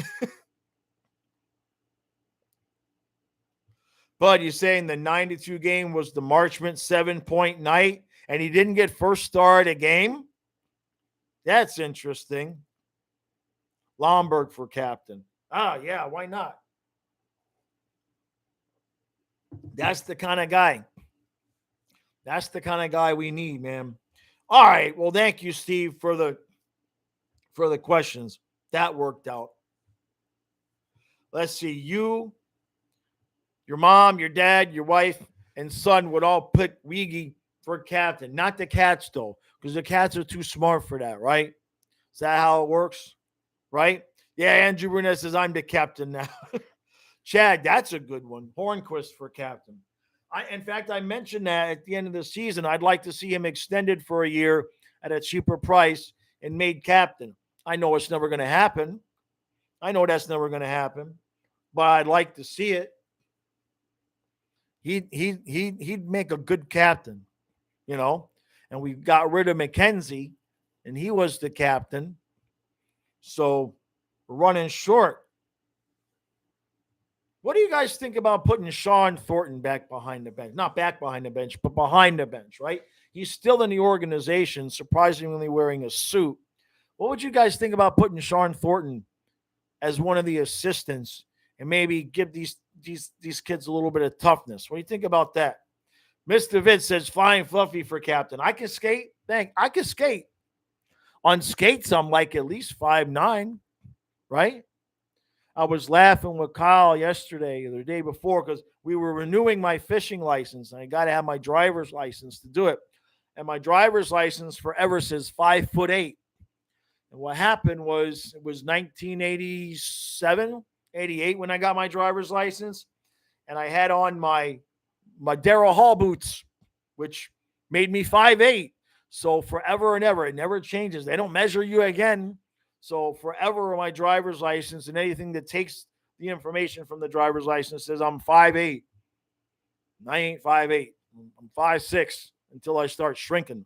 Bud, you're saying the 92 game was the Marchment 7-point night and he didn't get first star at a game? That's interesting. Lomberg for captain. Yeah, why not? That's the kind of guy. That's the kind of guy we need, man. All right. Well, thank you, Steve, for the questions. That worked out. Let's see. You, your mom, your dad, your wife, and son would all pick Weege for captain. Not the Cats, though, because the Cats are too smart for that, right? Is that how it works? Right? Yeah, Andrew Brunette says, I'm the captain now. Chad, that's a good one. Hornquist for captain. In fact, I mentioned that at the end of the season, I'd like to see him extended for a year at a cheaper price and made captain. I know it's never going to happen. I know that's never going to happen, but I'd like to see it. He'd make a good captain, you know. And we got rid of McKenzie, and he was the captain. So we're running short. What do you guys think about putting Sean Thornton back behind the bench? Not back behind the bench, but behind the bench, right? He's still in the organization, surprisingly wearing a suit. What would you guys think about putting Sean Thornton as one of the assistants and maybe give these kids a little bit of toughness? What do you think about that? Mr. Vitt says, flying Fluffy for captain. I can skate. I can skate. On skates, I'm like at least 5'9", right? I was laughing with Kyle yesterday or the day before because we were renewing my fishing license, and I got to have my driver's license to do it. And my driver's license forever says 5'8". And what happened was it was 1987, 88 when I got my driver's license, and I had on my Darrell Hall boots, which made me 5'8". So forever and ever, it never changes. They don't measure you again. So forever my driver's license and anything that takes the information from the driver's license says I'm 5'8". I ain't 5'8". I'm 5'6" until I start shrinking.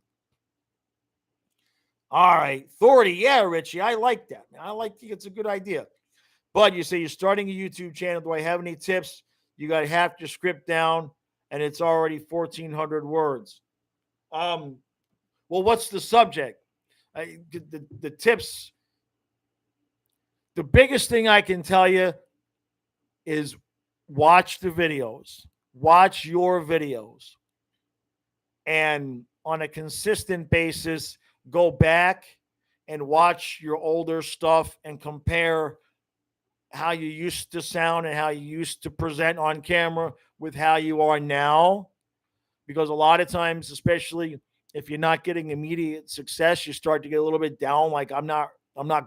All right. Thordy. Yeah, Richie. I like that. I like it's a good idea. But you say you're starting a YouTube channel. Do I have any tips? You got half your script down and it's already 1,400 words. Well, what's the subject? The tips. The biggest thing I can tell you is watch the videos. Watch your videos. And on a consistent basis, go back and watch your older stuff and compare how you used to sound and how you used to present on camera with how you are now. Because a lot of times, especially if you're not getting immediate success, you start to get a little bit down, like I'm not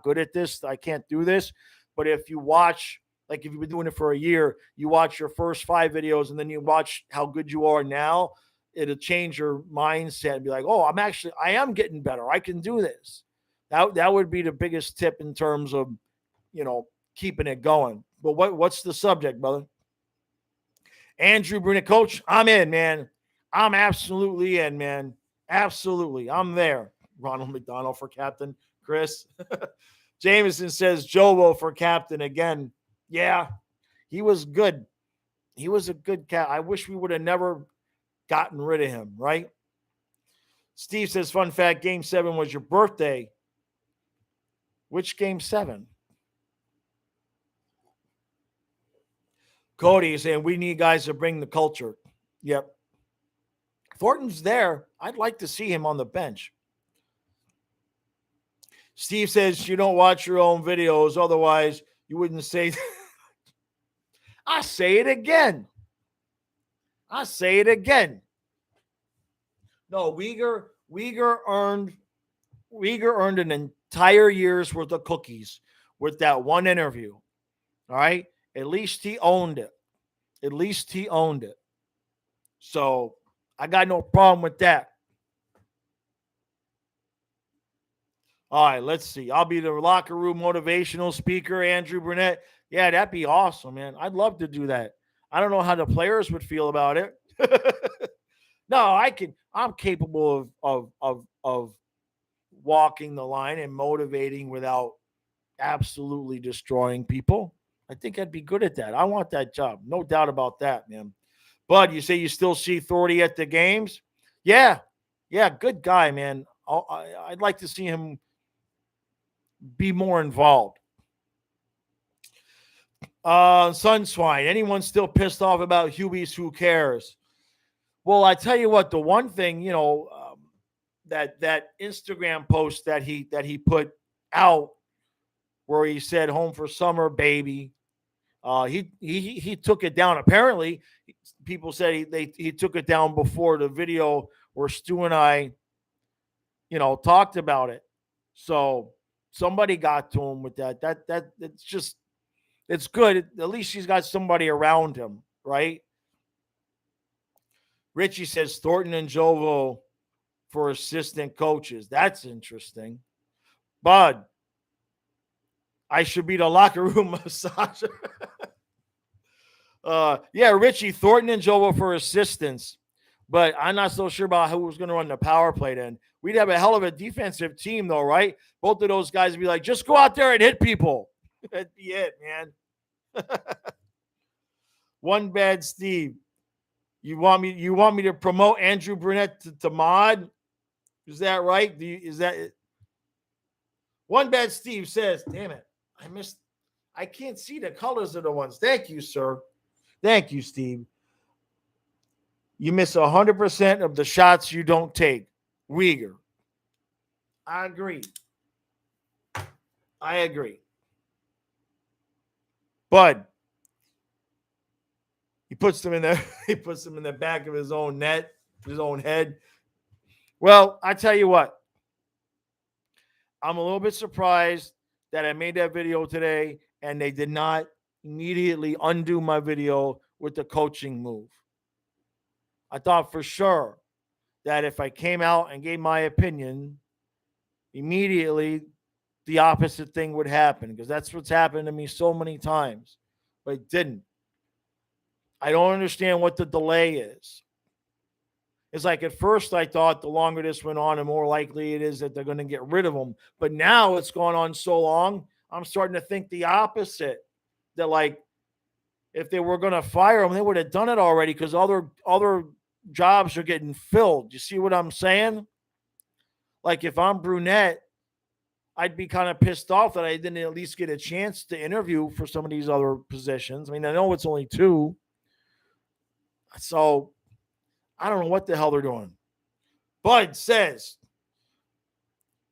good at this. I can't do this. But if you watch, like if you've been doing it for a year, you watch your first 5 videos and then you watch how good you are now, it'll change your mindset and be like, oh, I am getting better. I can do this. That would be the biggest tip in terms of, keeping it going. But what's the subject, brother? Andrew Brunette, coach, I'm in, man. I'm absolutely in, man. Absolutely. I'm there. Ronald McDonald for captain. Chris. Jameson says Jovo for captain again. Yeah, he was good. He was a good cat. I wish we would have never gotten rid of him, right? Steve says, fun fact, Game 7 was your birthday. Which Game 7? Cody is saying we need guys to bring the culture. Yep. Thornton's there. I'd like to see him on the bench. Steve says you don't watch your own videos, otherwise you wouldn't say. I say it again. No, Weegar earned an entire year's worth of cookies with that one interview. All right. At least he owned it. So I got no problem with that. All right, let's see. I'll be the locker room motivational speaker, Andrew Brunette. Yeah, that'd be awesome, man. I'd love to do that. I don't know how the players would feel about it. No, I'm capable of walking the line and motivating without absolutely destroying people. I think I'd be good at that. I want that job. No doubt about that, man. Bud, you say you still see Thordy at the games? Yeah. Yeah, good guy, man. I'd like to see him be more involved. Sunswine, anyone still pissed off about Hubies? Who cares? Well, I tell you what, the one thing, that Instagram post that he put out where he said "home for summer, baby." He took it down. Apparently, people said he took it down before the video where Stu and I, talked about it. So somebody got to him with that. That it's good. At least he's got somebody around him, right? Richie says Thornton and Jovo for assistant coaches. That's interesting. Bud, I should be the locker room massager. Yeah, Richie, Thornton and Jovo for assistants. But I'm not so sure about who was going to run the power play then. We'd have a hell of a defensive team, though, right? Both of those guys would be like, just go out there and hit people. That'd be it, man. One bad Steve. You want me to promote Andrew Brunette to mod? Is that right? Is that it? One bad Steve says, damn it, I can't see the colors of the ones. Thank you, sir. Thank you, Steve. You miss 100% of the shots you don't take. Uyghur. I agree. Bud. He puts them in the back of his own net, his own head. Well, I tell you what. I'm a little bit surprised that I made that video today and they did not immediately undo my video with the coaching move. I thought for sure that if I came out and gave my opinion, immediately the opposite thing would happen because that's what's happened to me so many times, but it didn't. I don't understand what the delay is. It's like at first I thought the longer this went on, the more likely it is that they're going to get rid of him. But now it's gone on so long, I'm starting to think the opposite. That like if they were going to fire him, they would have done it already because other jobs are getting filled. You see what I'm saying? Like if I'm Brunette, I'd be kind of pissed off that I didn't at least get a chance to interview for some of these other positions. I mean, I know it's only 2. So I don't know what the hell they're doing. Bud says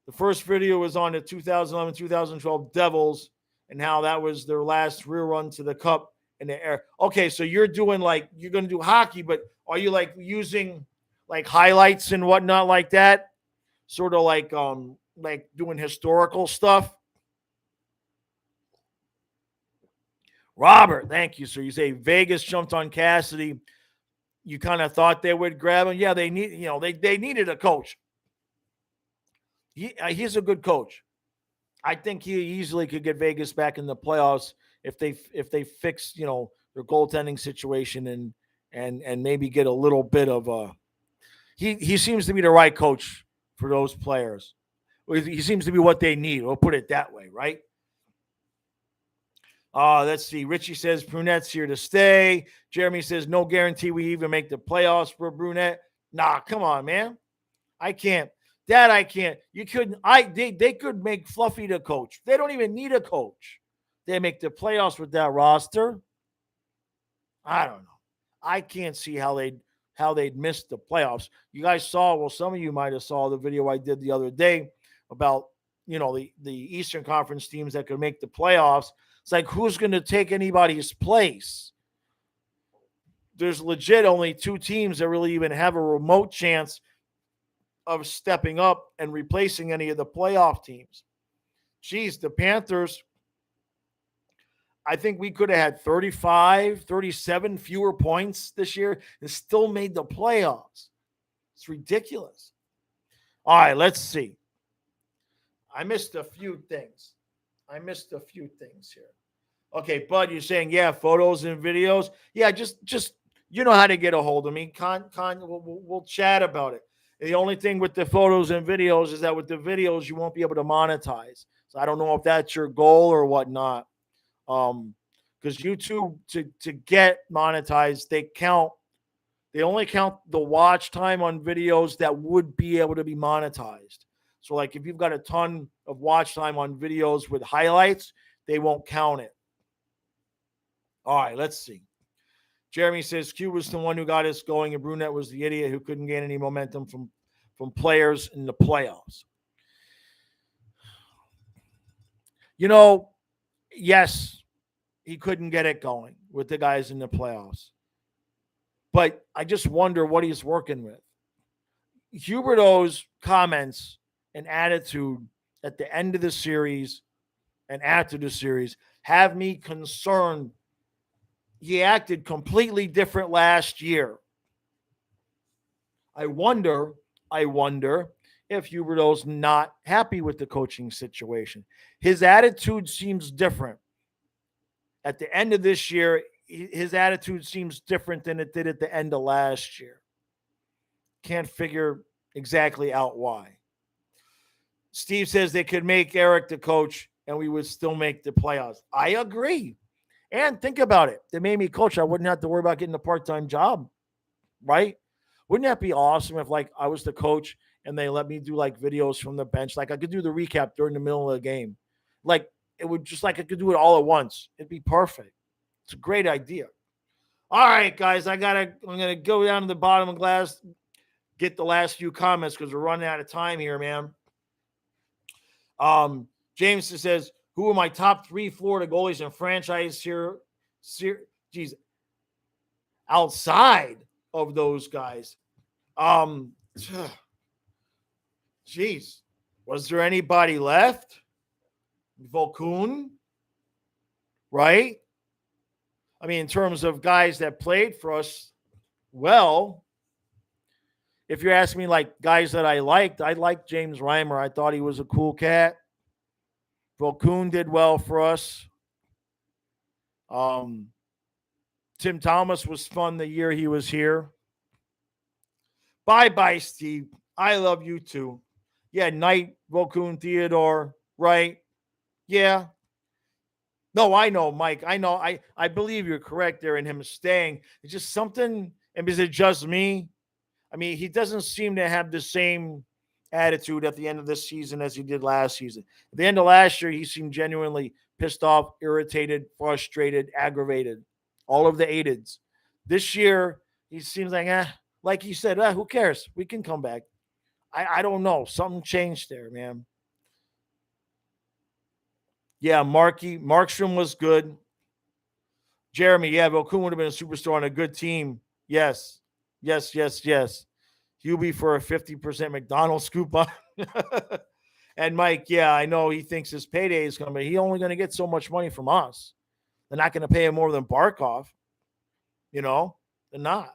the first video was on the 2011-2012 Devils and how that was their last real run to the cup in the air. Okay, so you're doing you're going to do hockey, but are you using highlights and whatnot like that? Sort of like doing historical stuff? Robert, thank you, sir. You say Vegas jumped on Cassidy. You kind of thought they would grab him. Yeah, they needed a coach. He's a good coach. I think he easily could get Vegas back in the playoffs if they fix their goaltending situation and maybe get a little bit of a. He seems to be the right coach for those players. He seems to be what they need. We'll put it that way, right? Let's see. Richie says Brunette's here to stay. Jeremy says no guarantee we even make the playoffs for Brunette. Nah, come on, man. I can't. Dad, I can't. You couldn't. They could make Fluffy the coach. They don't even need a coach. They make the playoffs with that roster. I don't know. I can't see how they'd miss the playoffs. You guys saw. Well, some of you might have saw the video I did the other day about the Eastern Conference teams that could make the playoffs. It's like, who's going to take anybody's place? There's legit only 2 teams that really even have a remote chance of stepping up and replacing any of the playoff teams. Geez, the Panthers, I think we could have had 35, 37 fewer points this year and still made the playoffs. It's ridiculous. All right, let's see. I missed a few things here. Okay, Bud, you're saying, yeah, photos and videos. Yeah, just you know how to get a hold of me. We'll chat about it. The only thing with the photos and videos is that with the videos, you won't be able to monetize. So I don't know if that's your goal or whatnot. Because YouTube to get monetized, they only count the watch time on videos that would be able to be monetized. So like if you've got a ton of watch time on videos with highlights, they won't count it. All right, let's see. Jeremy says Q was the one who got us going, and Brunette was the idiot who couldn't gain any momentum from players in the playoffs. You know, yes, he couldn't get it going with the guys in the playoffs. But I just wonder what he's working with. Huberdeau's comments and attitude at the end of the series and after the series have me concerned. He acted completely different last year. I wonder if Huberdeau's not happy with the coaching situation. His attitude seems different. At the end of this year, his attitude seems different than it did at the end of last year. Can't figure exactly out why. Steve says they could make Eric the coach and we would still make the playoffs. I agree. And think about it. They made me coach. I wouldn't have to worry about getting a part-time job, right? Wouldn't that be awesome if, like, I was the coach and they let me do, like, videos from the bench? Like, I could do the recap during the middle of the game. Like, it would just, like, I could do it all at once. It'd be perfect. It's a great idea. All right, guys, I'm going to go down to the bottom of the glass, get the last few comments because we're running out of time here, man. James says, who are my top 3 Florida goalies in franchise here? Geez, outside of those guys. Geez, was there anybody left? Volkun, right? I mean, in terms of guys that played for us, well, if you're asking me like guys that I liked James Reimer. I thought he was a cool cat. Volkun did well for us. Tim Thomas was fun the year he was here. Bye-bye, Steve. I love you too. Yeah, Knight, Volkun, Theodore, right? Yeah. No, I know, Mike. I know. I believe you're correct there in him staying. It's just something, and is it just me? I mean, he doesn't seem to have the same attitude at the end of this season as he did last season. At the end of last year, he seemed genuinely pissed off, irritated, frustrated, aggravated, all of the aideds. This year, he seems like he said, who cares? We can come back. I don't know. Something changed there, man. Yeah, Markstrom was good. Jeremy, yeah, Volkun would have been a superstar on a good team. Yes. Hubie for a 50% McDonald's scoop on. And Mike, yeah, I know he thinks his payday is coming. He's only going to get so much money from us. They're not going to pay him more than Barkov. You know, they're not.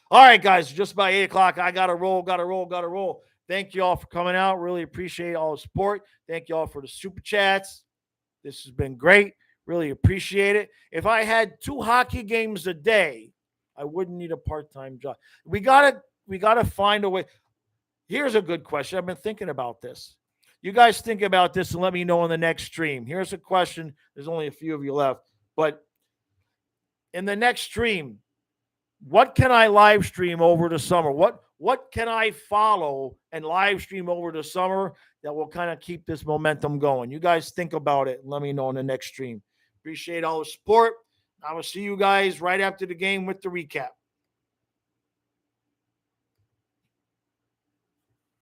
All right, guys, just by 8 o'clock, I got to roll. Thank you all for coming out. Really appreciate all the support. Thank you all for the super chats. This has been great. Really appreciate it. If I had 2 hockey games a day, I wouldn't need a part-time job. We gotta find a way. Here's a good question. I've been thinking about this. You guys think about this and let me know in the next stream. Here's a question. There's only a few of you left. But in the next stream, what can I live stream over the summer? What can I follow and live stream over the summer that will kind of keep this momentum going? You guys think about it and let me know in the next stream. Appreciate all the support. I will see you guys right after the game with the recap.